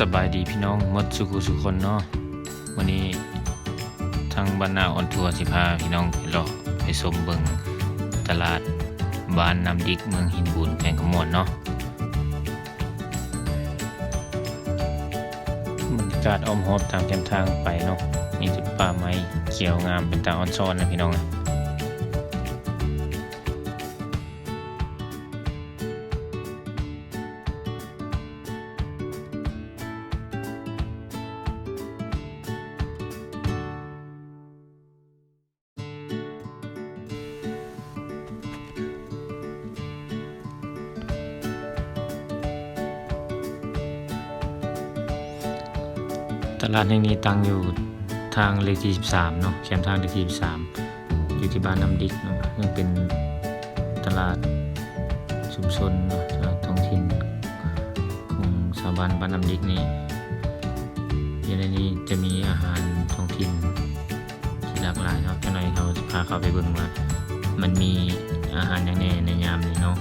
สบายดีพี่น้องหมดสุคนเนาะวันนี้ทางบรรณาออนทัวร์สิพาพี่น้องไปเลาะไปชมเบิงตลาดบ้านน้ำดิกเมืองหินบุญแขวงขมวนเนาะบรรยากาศอ้อมหอบตามแคมทางไปเนาะมีจุดป่าไม้เขียวงามเป็นตาออนซ้อนนะพี่น้องนะตลาดแห่งนี้ตั้งอยู่ทางเลขที่13เนาะแคมทางเลขที่13อยู่ที่บ้านน้ำดิกเนาะยังเป็นตลาดชุมชนเนาะตลาดท้องถิ่นของชาวบ้านน้ำดิกนี้อยู่ในนี้จะมีอาหารท้องถิ่นที่หลากหลายเนาะจังได๋เราจะพาเข้าไปเบิ่งว่ามันมีอาหารอย่างแน่ในยามนี้เนาะ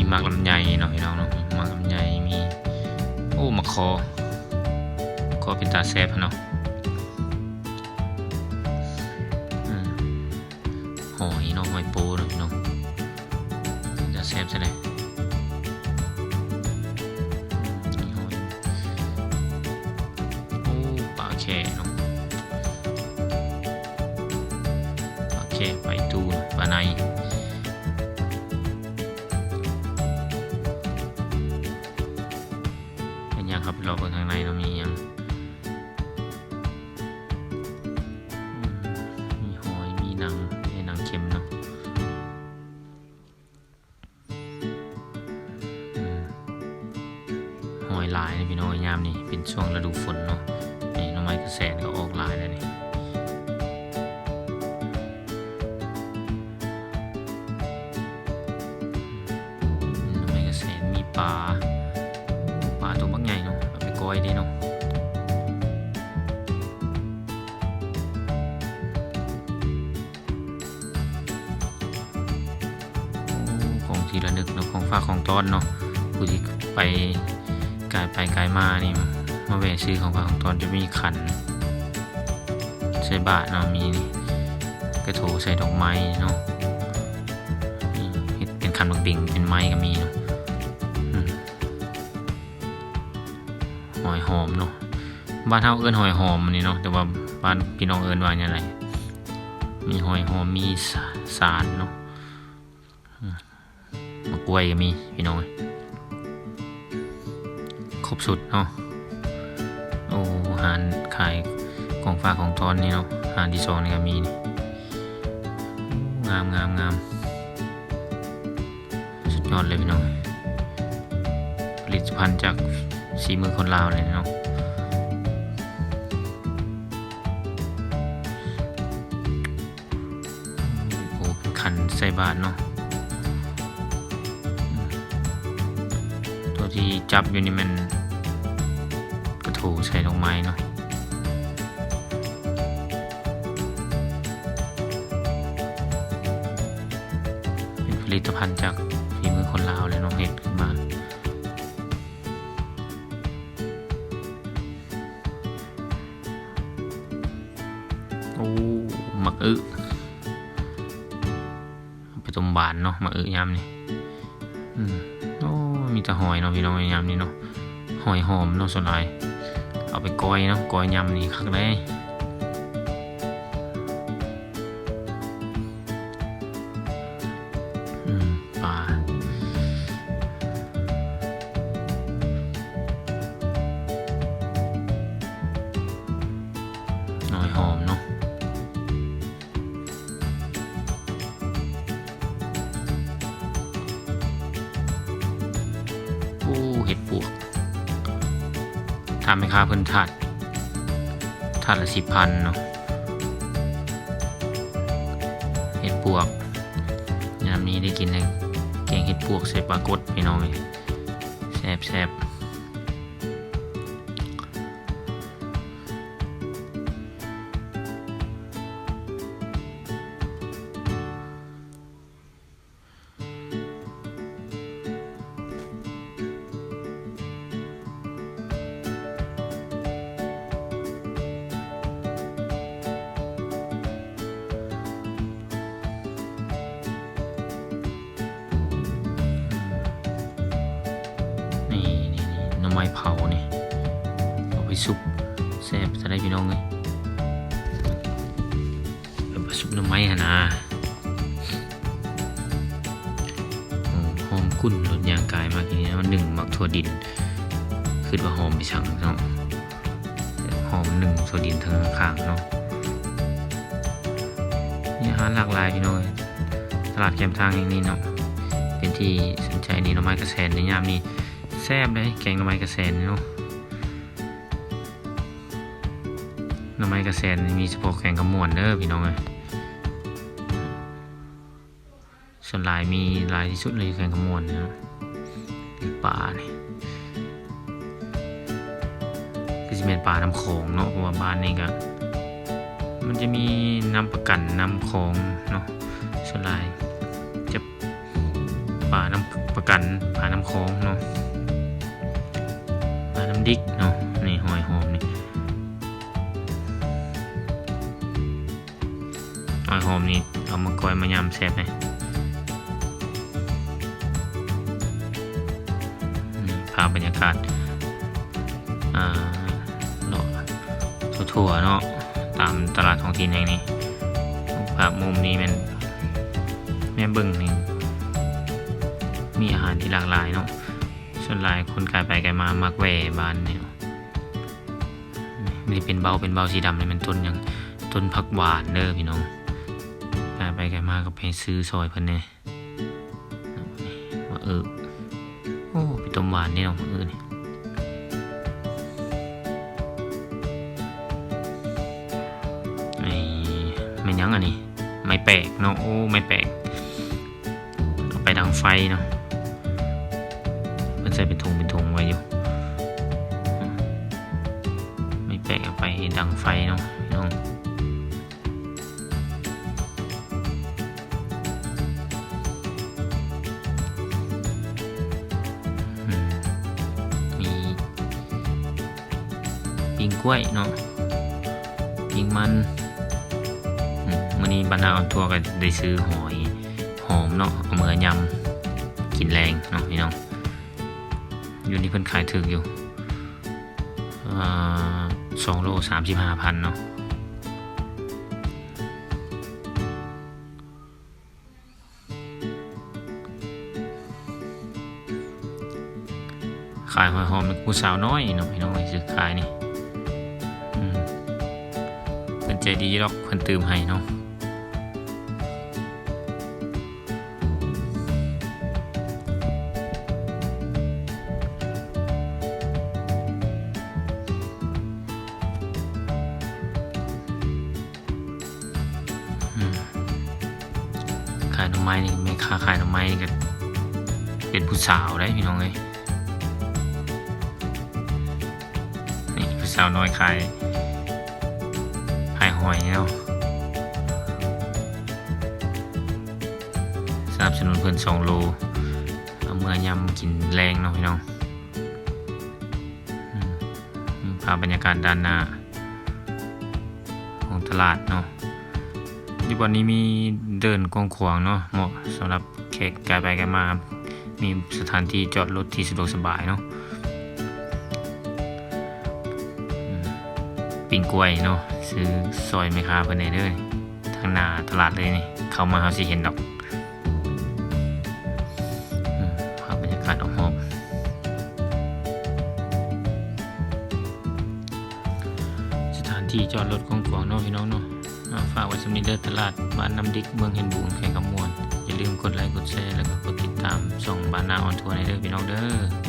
มีหมากลำไยเนาะพี่น้องเนาะหมากลำไยมีมะคอเป็นตาแซ่บเนาะหอยเนาะหอยปูเนาะพี่น้องเป็นตาแซ่บใช่ไหมหอยปลาแค่เนาะปลาแค่ไปตูปลาในครับเราเบิ่งข้างในเรามีอย่างมีหอยมีหนังเค็มเนาะหอยลายนะพี่น้องยามนี่เป็นช่วงฤดูฝนเนาะนี่หน่อไม้กระแสนก็ออกลายแล้วนี่หน่อไม้กระแสนมีปลาตัวบางใหญ่เนาะเอาไปก้อยได้เนาะของที่ระลึกเนาะของฝากของต้อนเนาะผู้ที่ไปไกลมานี่มาแวะซื้อของฝากของต้อนจะมีขันใส่บาทเนาะมีกระโถใส่ดอกไม้เนาะเป็นขันบักบิ่งเป็นไม้ก็มีเนาะหอยหอมเนาะบ้านเฮาเอิ้นหอยหอมนี่เนาะแต่ว่าบ้านพี่น้องเอิ้นว่าอย่างไรมีหอยหอมมีสารเนาะมะกล้วยก็มีพี่น้องครบสุดเนาะอาหารขายของฝากของทอนนี่เนาะอาหารที่2นี่ก็มีนี่งามสุดยอดเลยพี่น้องผลิตภัณฑ์จากสีมือคนลาวเลยเนาะเป็นขันใส่บาทเนาะตัวที่จับอยู่นี่มันกระถูใส่ดอกไม้เนาะเป็นผลิตภัณฑ์จากฝีมือคนลาวเลยเนาะเฮ็ดขึ้นมาหมักไปต้มบานเนาะหมักยำนี่มีแต่หอยเนาะพี่น้องยำนี่เนาะหอยหอมเนาะส่วนใหญ่เอาไปก้อยเนาะก้อยยำนี่คักได้ปลา หอยหอมเนาะ เห็ดปวกทำให้ค่าเพิ่นถาดละ10,000เนาะเห็ดปวกยามนี้ได้กินเลยแกงเห็ดปวกใส่ปลากดพี่น้องเลยแซ่บหน่อไม้เผานี่เอาไปซุปแซ่บจะได้พี่น้องเลยเอาไปซุปหน่อไม้หนะหอมกุ้นรสยางกายมากทีนี้มัน1หมักถั่วดินคือว่าหอมไปสั่งเนาะหอม1ถั่วดินทั้งข้างเนาะนี่อาหารหลากหลายพี่น้องตลาดแคมทางอย่างนี้เนาะเป็นที่สนใจดีหน่อไม้กระแสนในยามนี้แซ่บเลยแกงหน่อไม้กระแสนเนาะหน่อไม้กระแสนมีเฉพาะแกงกระมวลเด้อพี่น้องเลยส่วนลายมีลายที่สุดเลยแกงกระมวลเนาะป่าเนี่ยก็จะเป็นป่าน้ำโขงเนาะเพราะว่าบ้านนี้ก็มันจะมีน้ำประกันน้ำโขงเนาะส่วนลายจะป่าน้ำประกันป่าน้ำโขงเนาะน้ำดิกเนาะนี่หอยหอมนี่หอยหอมนี่เอามากอยมายำแซ่บเลยนี่ภาพบรรยากาศทั่วเนาะตามตลาดท้องถิ่นแห่งนี้ภาพมุมนี้มันแม่เบิ่งนี่มีอาหารที่หลากหลายเนาะส่วนหลายคนกายไปกายมามักแหวบ้านเนี่ยนี่เป็นเบาสีดำเลยมันต้นอย่างต้นผักหวานเด้อพี่น้องกายไปกายมาก็ไปซื้อซอยเพิ่นเนี่ยว่าโอ้ไปต้มหวานนี่เนาะนี่ไม่ยั้งอันนี้ไม่แปลกเนาะโอ้ไม่แปลกเอาไปดังไฟเนาะมันใส่เป็นถุงไว้อยู่ไม่แปลกเอาไปดังไฟเนาะพี่น้องมีปิ้งกล้วยเนาะปิ้งมันมื้อนี้บรรดาออนทัวร์ก็ได้ซื้อหอยหอมเนาะเอามือยำกินแรงเนาะพี่น้องอยู่นี่เพิ่นขายถึกอยู่2 โล 35,000เนาะขายหอยหอมผู้สาวน้อยเนาะพี่น้องซื้อขายนี่เพิ่นใจดีหรอกเพิ่นตื่มให้เนาะขายหน่อไม้นี่ไม่ค้าขายหน่อไม้นี่ก็เป็นผู้สาวได้พี่น้องเลยนี่ผู้สาวน้อยขายหอยเนาะสนับสนุนเพิ่น2 โลเอาเมื่อยำกินแรงเนาะพี่น้องภาพบรรยากาศด้านหน้าของตลาดเนาะที่วันนี้มีเดินกว้างขวางเนาะเหมาะสำหรับแขกกายไปกายมามีสถานที่จอดรถที่สะดวกสบายเนาะปิ้งกล้วยเนาะซื้อซอยแม่ค้าเพิ่นได้เลยทางหน้าตลาดเลยนี่เข้ามาเฮาสิเห็นดอกภาพบรรยากาศหอมสถานที่จอดรถกว้างๆเนาะพี่น้องเนาะฝากไว้สำหรับเด้อตลาดบ้านน้ำดิกเมืองเห็นบุญแข่งกำมวลอย่าลืมกดไลค์กดแชร์แล้วก็กดติดตามส่องบ้านนาออนทัวร์ในเด้อพี่น้องเด้อ